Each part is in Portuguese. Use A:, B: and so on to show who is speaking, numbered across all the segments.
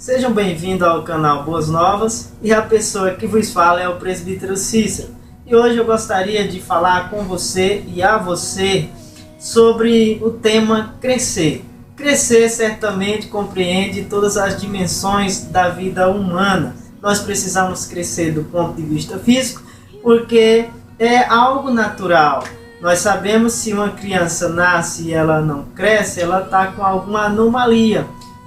A: Sejam bem-vindos ao canal Boas Novas e a pessoa que vos fala é o presbítero Cícero. E hoje eu gostaria de falar com você e a você sobre o tema crescer. Crescer certamente compreende todas as dimensões da vida humana. Nós precisamos crescer do ponto de vista físico porque é algo natural. Nós sabemos se uma criança nasce e ela não cresce, ela está com alguma anomalia.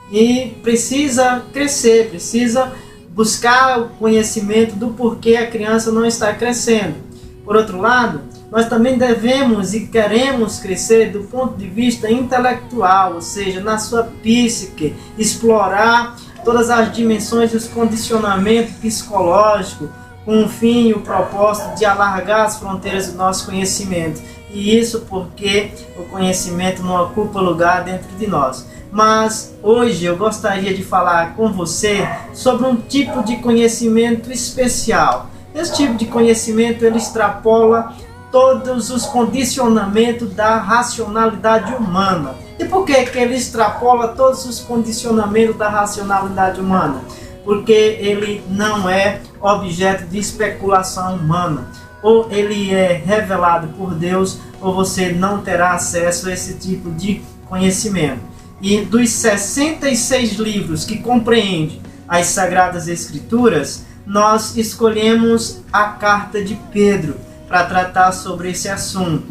A: E precisa crescer, precisa buscar o conhecimento do porquê a criança não está crescendo. Por outro lado, nós também devemos e queremos crescer do ponto de vista intelectual, ou seja, na sua psique, explorar todas as dimensões dos condicionamentos psicológicos, com o fim e o propósito de alargar as fronteiras do nosso conhecimento. E isso porque o conhecimento não ocupa lugar dentro de nós. Mas hoje eu gostaria de falar com você sobre um tipo de conhecimento especial. Esse tipo de conhecimento ele extrapola todos os condicionamentos da racionalidade humana. E por que ele extrapola todos os condicionamentos da racionalidade humana? Porque ele não é objeto de especulação humana. Ou ele é revelado por Deus, ou você não terá acesso a esse tipo de conhecimento. E dos 66 livros que compreende as Sagradas Escrituras, nós escolhemos a carta de Pedro para tratar sobre esse assunto.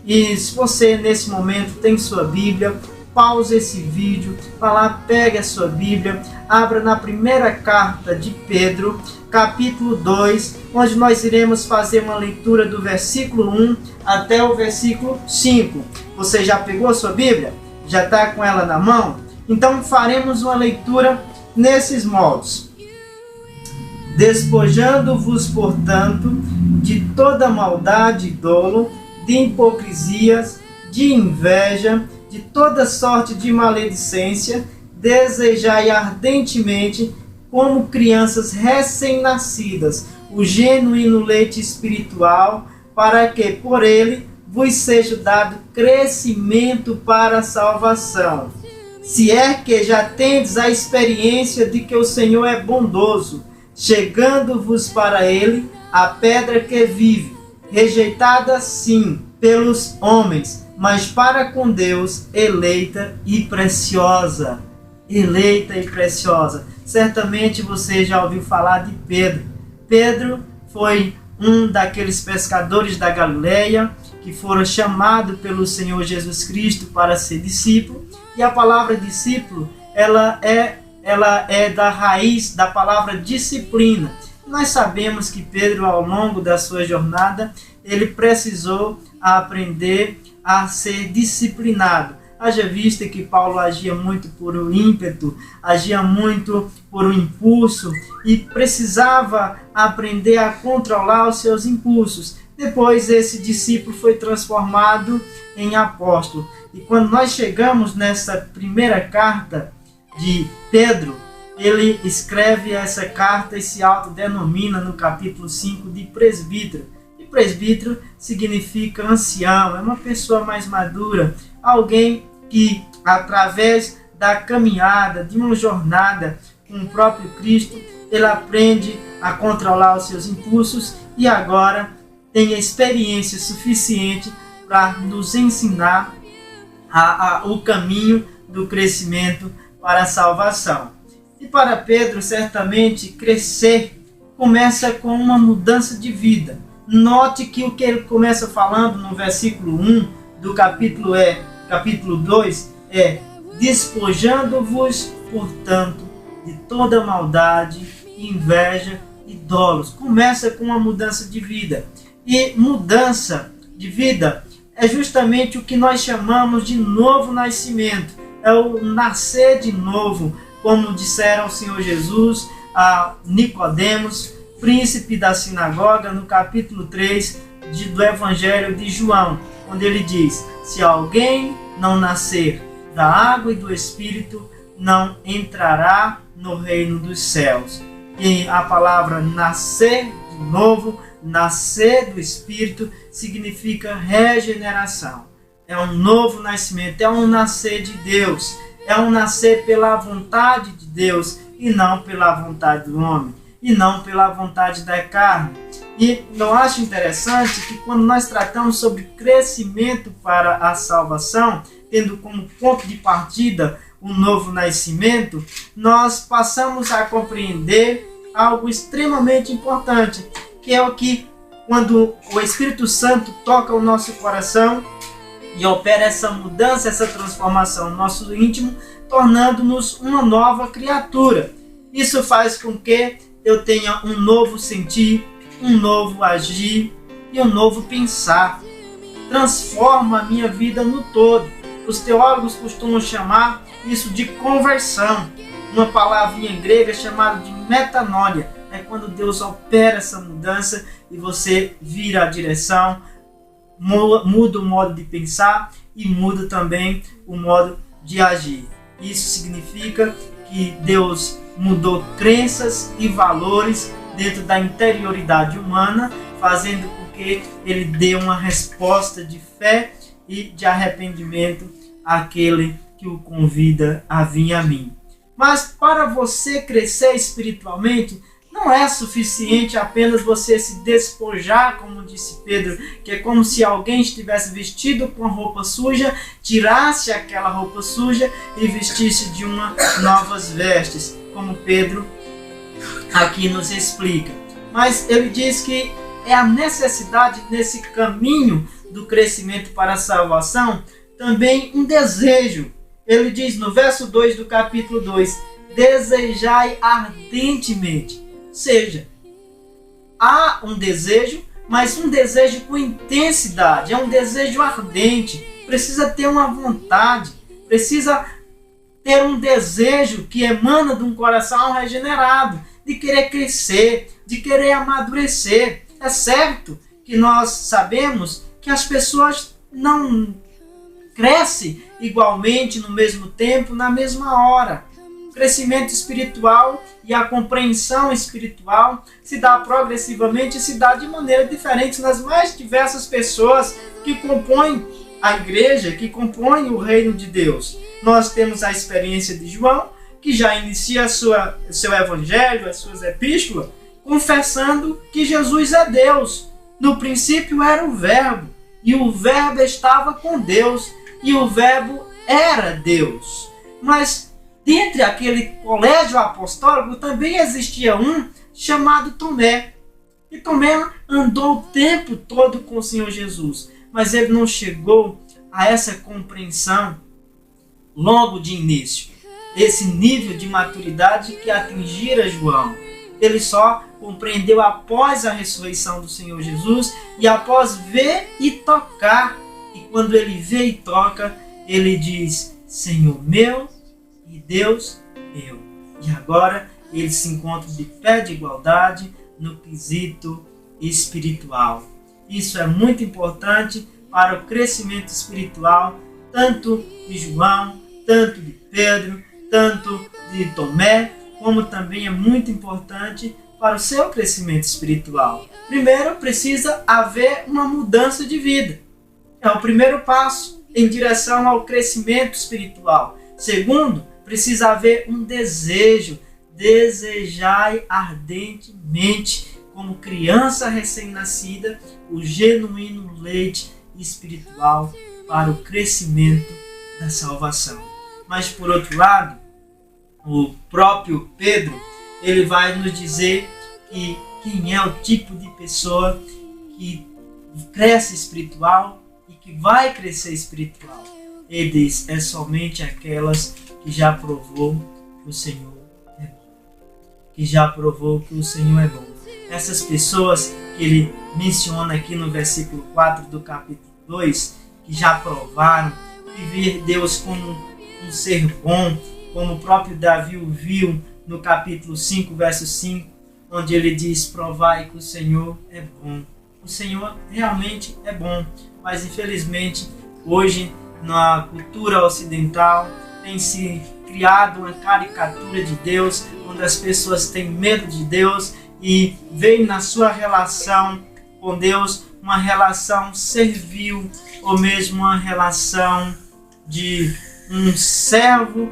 A: E se você nesse momento tem sua Bíblia, pause esse vídeo, vá lá, pegue a sua Bíblia, abra na primeira carta de Pedro, capítulo 2, onde nós iremos fazer uma leitura do versículo 1 até o versículo 5. Você já pegou a sua Bíblia? Já está com ela na mão? Então faremos uma leitura nesses moldes. Despojando-vos, portanto, de toda maldade e dolo, de hipocrisias, de inveja, de toda sorte de maledicência, desejai ardentemente, como crianças recém-nascidas, o genuíno leite espiritual, para que por ele vos seja dado crescimento para a salvação. Se é que já tendes a experiência de que o Senhor é bondoso, chegando-vos para ele a pedra que vive, rejeitada sim pelos homens, mas para com Deus eleita e preciosa. Eleita e preciosa. Certamente você já ouviu falar de Pedro. Pedro foi um daqueles pescadores da Galileia que foram chamados pelo Senhor Jesus Cristo para ser discípulo. E a palavra discípulo, ela é da raiz da palavra disciplina. Nós sabemos que Pedro, ao longo da sua jornada, ele precisou aprender a ser disciplinado. Haja vista que Paulo agia muito por um ímpeto, agia muito por um impulso e precisava aprender a controlar os seus impulsos. Depois esse discípulo foi transformado em apóstolo. E quando nós chegamos nessa primeira carta de Pedro, ele escreve essa carta e se autodenomina no capítulo 5 de presbítero. E presbítero significa ancião, é uma pessoa mais madura, alguém que através da caminhada, de uma jornada com o próprio Cristo, ele aprende a controlar os seus impulsos e agora tem experiência suficiente para nos ensinar o caminho do crescimento para a salvação. E para Pedro, certamente, crescer começa com uma mudança de vida. Note que o que ele começa falando no versículo 1 do capítulo 2 é: despojando-vos, portanto, de toda maldade, inveja e dolos. Começa com uma mudança de vida. E mudança de vida é justamente o que nós chamamos de novo nascimento. É o nascer de novo, como disseram o Senhor Jesus a Nicodemos, príncipe da sinagoga, no capítulo 3 do Evangelho de João, onde ele diz: se alguém não nascer da água e do Espírito, não entrará no reino dos céus. E a palavra nascer de novo, nascer do Espírito, significa regeneração. É um novo nascimento, é um nascer de Deus, é um nascer pela vontade de Deus e não pela vontade do homem, e não pela vontade da carne. E eu acho interessante que quando nós tratamos sobre crescimento para a salvação, tendo como ponto de partida um novo nascimento, nós passamos a compreender algo extremamente importante, que é o que, quando o Espírito Santo toca o nosso coração e opera essa mudança, essa transformação no nosso íntimo, tornando-nos uma nova criatura. Isso faz com que eu tenha um novo sentir, um novo agir e um novo pensar. Transforma a minha vida no todo. Os teólogos costumam chamar isso de conversão. Uma palavrinha grega chamada de metanoia. É quando Deus opera essa mudança e você vira a direção, muda o modo de pensar e muda também o modo de agir. Isso significa que Deus mudou crenças e valores dentro da interioridade humana, fazendo com que ele dê uma resposta de fé e de arrependimento àquele que o convida a vir a mim. Mas para você crescer espiritualmente, não é suficiente apenas você se despojar, como disse Pedro, que é como se alguém estivesse vestido com roupa suja, tirasse aquela roupa suja e vestisse de novas vestes, como Pedro aqui nos explica. Mas ele diz que é a necessidade nesse caminho do crescimento para a salvação, também um desejo. Ele diz no verso 2 do capítulo 2, desejai ardentemente. Ou seja, há um desejo, mas um desejo com intensidade, é um desejo ardente, precisa ter uma vontade, precisa ter um desejo que emana de um coração regenerado, de querer crescer, de querer amadurecer. É certo que nós sabemos que as pessoas não crescem igualmente no mesmo tempo, na mesma hora. O crescimento espiritual e a compreensão espiritual se dá progressivamente e se dá de maneira diferente nas mais diversas pessoas que compõem a igreja, que compõem o reino de Deus. Nós temos a experiência de João, que já inicia seu evangelho, as suas epístolas, confessando que Jesus é Deus. No princípio era o Verbo, e o Verbo estava com Deus, e o Verbo era Deus. Mas dentre aquele colégio apostólico também existia um chamado Tomé. E Tomé andou o tempo todo com o Senhor Jesus, mas ele não chegou a essa compreensão logo de início, esse nível de maturidade que atingira João. Ele só compreendeu após a ressurreição do Senhor Jesus e após ver e tocar. E quando ele vê e toca, ele diz: Senhor meu e Deus meu. E agora ele se encontra de pé de igualdade no quesito espiritual. Isso é muito importante para o crescimento espiritual, tanto de João, tanto de Pedro, tanto de Tomé, como também é muito importante para o seu crescimento espiritual. Primeiro, precisa haver uma mudança de vida. É o primeiro passo em direção ao crescimento espiritual. Segundo, precisa haver um desejo. Desejai ardentemente, como criança recém-nascida, o genuíno leite espiritual para o crescimento da salvação. Mas por outro lado, o próprio Pedro, ele vai nos dizer que quem é o tipo de pessoa que cresce espiritual e que vai crescer espiritual. Ele diz, é somente aquelas que já provou que o Senhor é bom. Que já provou que o Senhor é bom. Essas pessoas que ele menciona aqui no versículo 4 do capítulo 2, que já provaram viver Deus como um ser bom, como o próprio Davi o viu no capítulo 5, verso 5, onde ele diz, provai que o Senhor é bom. O Senhor realmente é bom, mas infelizmente hoje na cultura ocidental tem se criado uma caricatura de Deus, onde as pessoas têm medo de Deus e veem na sua relação com Deus uma relação servil, ou mesmo uma relação de um servo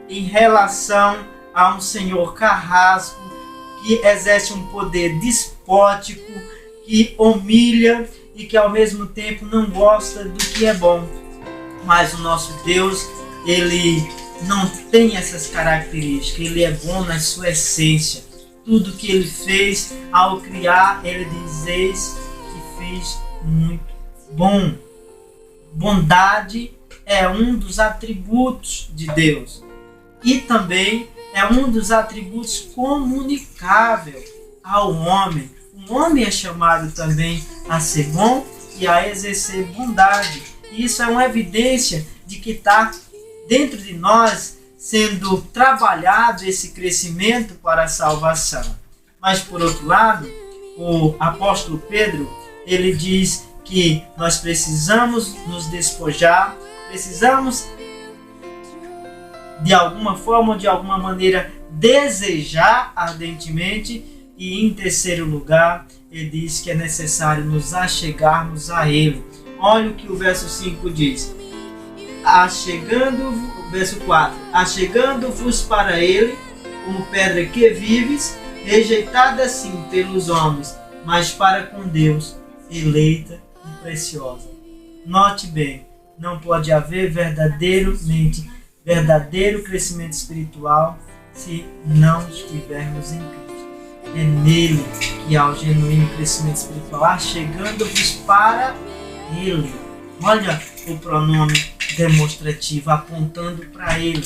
A: em relação a um senhor carrasco que exerce um poder despótico, que humilha e que ao mesmo tempo não gosta do que é bom. Mas o nosso Deus, ele não tem essas características, ele é bom na sua essência. Tudo que ele fez ao criar, ele diz: eis que fez muito bom. Bondade é um dos atributos de Deus e também é um dos atributos comunicável ao homem. O homem é chamado também a ser bom e a exercer bondade. E isso é uma evidência de que está dentro de nós sendo trabalhado esse crescimento para a salvação. Mas por outro lado, o apóstolo Pedro, ele diz que nós precisamos nos despojar, precisamos de alguma forma ou de alguma maneira desejar ardentemente, e em terceiro lugar ele diz que é necessário nos achegarmos a ele. Olha o que o verso 5 diz: verso 4: achegando-vos para ele como pedra que vives, rejeitada sim pelos homens, mas para com Deus eleita e preciosa. Note bem, não pode haver verdadeiro crescimento espiritual se não estivermos em Cristo. É nele que há o genuíno crescimento espiritual, achegando-vos para ele. Olha o pronome demonstrativo apontando para ele.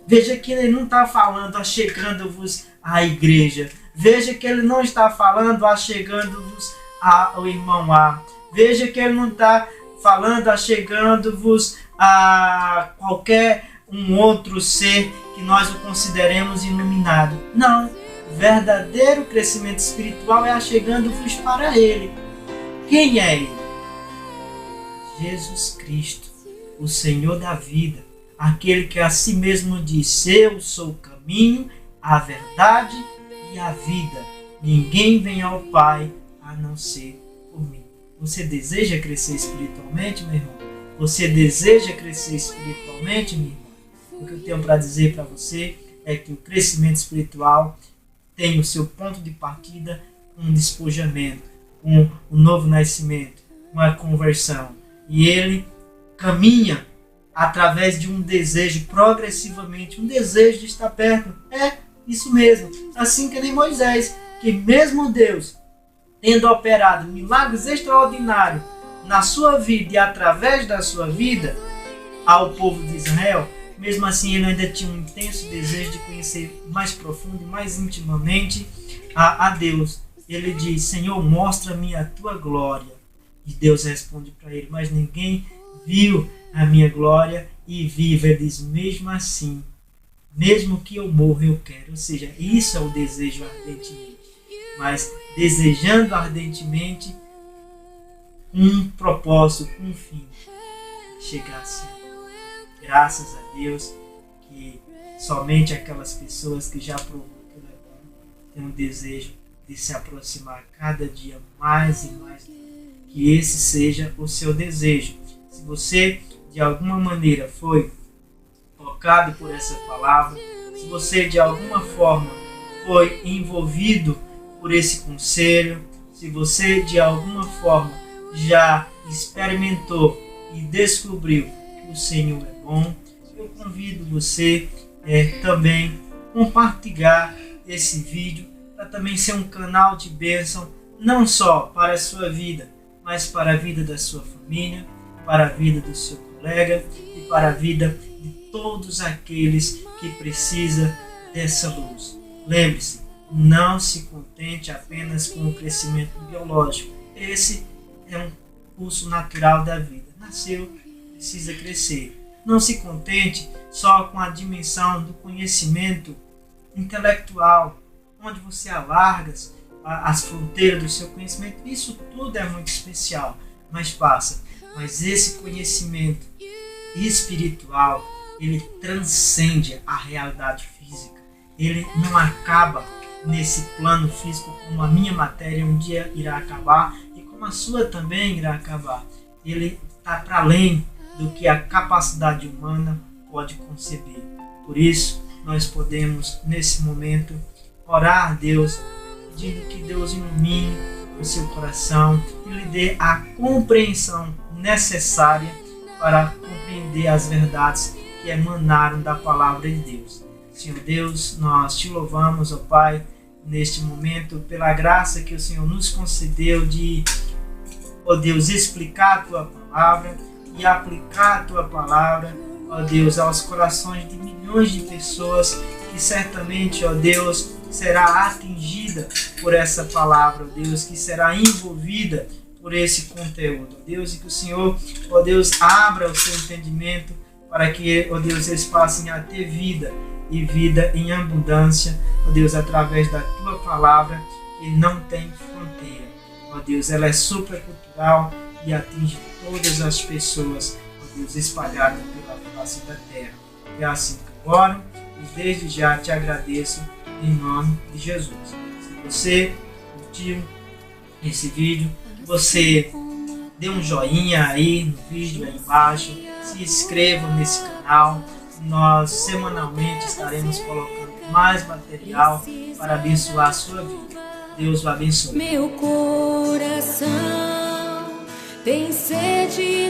A: Veja que ele não está falando achegando-vos à igreja. Veja que ele não está falando achegando-vos ao irmão A. Veja que ele não está falando achegando-vos a qualquer um outro ser que nós o consideremos iluminado. Não. Verdadeiro crescimento espiritual é achegando-vos para ele. Quem é ele? Jesus Cristo, o Senhor da vida, aquele que a si mesmo disse: eu sou o caminho, a verdade e a vida. Ninguém vem ao Pai a não ser por mim. Você deseja crescer espiritualmente, meu irmão? Você deseja crescer espiritualmente, minha irmã? O que eu tenho para dizer para você é que o crescimento espiritual tem o seu ponto de partida com um despojamento, com um novo nascimento, com a conversão. E ele caminha através de um desejo progressivamente, um desejo de estar perto. É isso mesmo. Assim que nem Moisés, que mesmo Deus tendo operado milagres extraordinários na sua vida e através da sua vida ao povo de Israel, mesmo assim ele ainda tinha um intenso desejo de conhecer mais profundo e mais intimamente a Deus. Ele diz: Senhor, mostra-me a tua glória. E Deus responde para ele: mas ninguém viu a minha glória e viva. Ele diz: mesmo assim, mesmo que eu morra, eu quero. Ou seja, isso é o desejo ardentemente. Mas desejando ardentemente um propósito, um fim, chegar a ser. Graças a Deus que somente aquelas pessoas que já provou que ele é bom têm um desejo de se aproximar cada dia mais e mais. Que esse seja o seu desejo. Se você de alguma maneira foi tocado por essa palavra, se você de alguma forma foi envolvido por esse conselho, se você de alguma forma já experimentou e descobriu que o Senhor é bom, eu convido você também compartilhar esse vídeo para também ser um canal de bênção, não só para a sua vida, mas para a vida da sua família, para a vida do seu colega e para a vida de todos aqueles que precisam dessa luz. Lembre-se, não se contente apenas com o crescimento biológico. Esse é um curso natural da vida. Nasceu, precisa crescer. Não se contente só com a dimensão do conhecimento intelectual, onde você alarga as fronteiras do seu conhecimento. Isso tudo é muito especial, mas passa. Mas esse conhecimento espiritual, ele transcende a realidade física. Ele não acaba nesse plano físico como a minha matéria um dia irá acabar e como a sua também irá acabar. Ele está para além do que a capacidade humana pode conceber. Por isso, nós podemos, nesse momento, orar a Deus, pedindo que Deus ilumine o seu coração e lhe dê a compreensão necessária para compreender as verdades que emanaram da palavra de Deus. Senhor Deus, nós te louvamos, ó Pai, neste momento, pela graça que o Senhor nos concedeu de, ó Deus, explicar a Tua palavra e aplicar a Tua palavra, ó Deus, aos corações de milhões de pessoas que certamente, ó Deus, será atingida por essa palavra, ó Deus, que será envolvida por esse conteúdo, ó Deus, e que o Senhor, ó Deus, abra o seu entendimento para que, ó Deus, eles passem a ter vida e vida em abundância, ó Deus, através da Tua palavra que não tem fronteira, ó Deus, ela é supercultural e atinge todas as pessoas, ó Deus, espalhadas pela face da terra. É assim que eu oro e desde já te agradeço em nome de Jesus. Se você curtiu esse vídeo, você dê um joinha aí no vídeo aí embaixo, se inscreva nesse canal. Nós semanalmente estaremos colocando mais material para abençoar a sua vida. Deus o abençoe.
B: Meu coração tem sede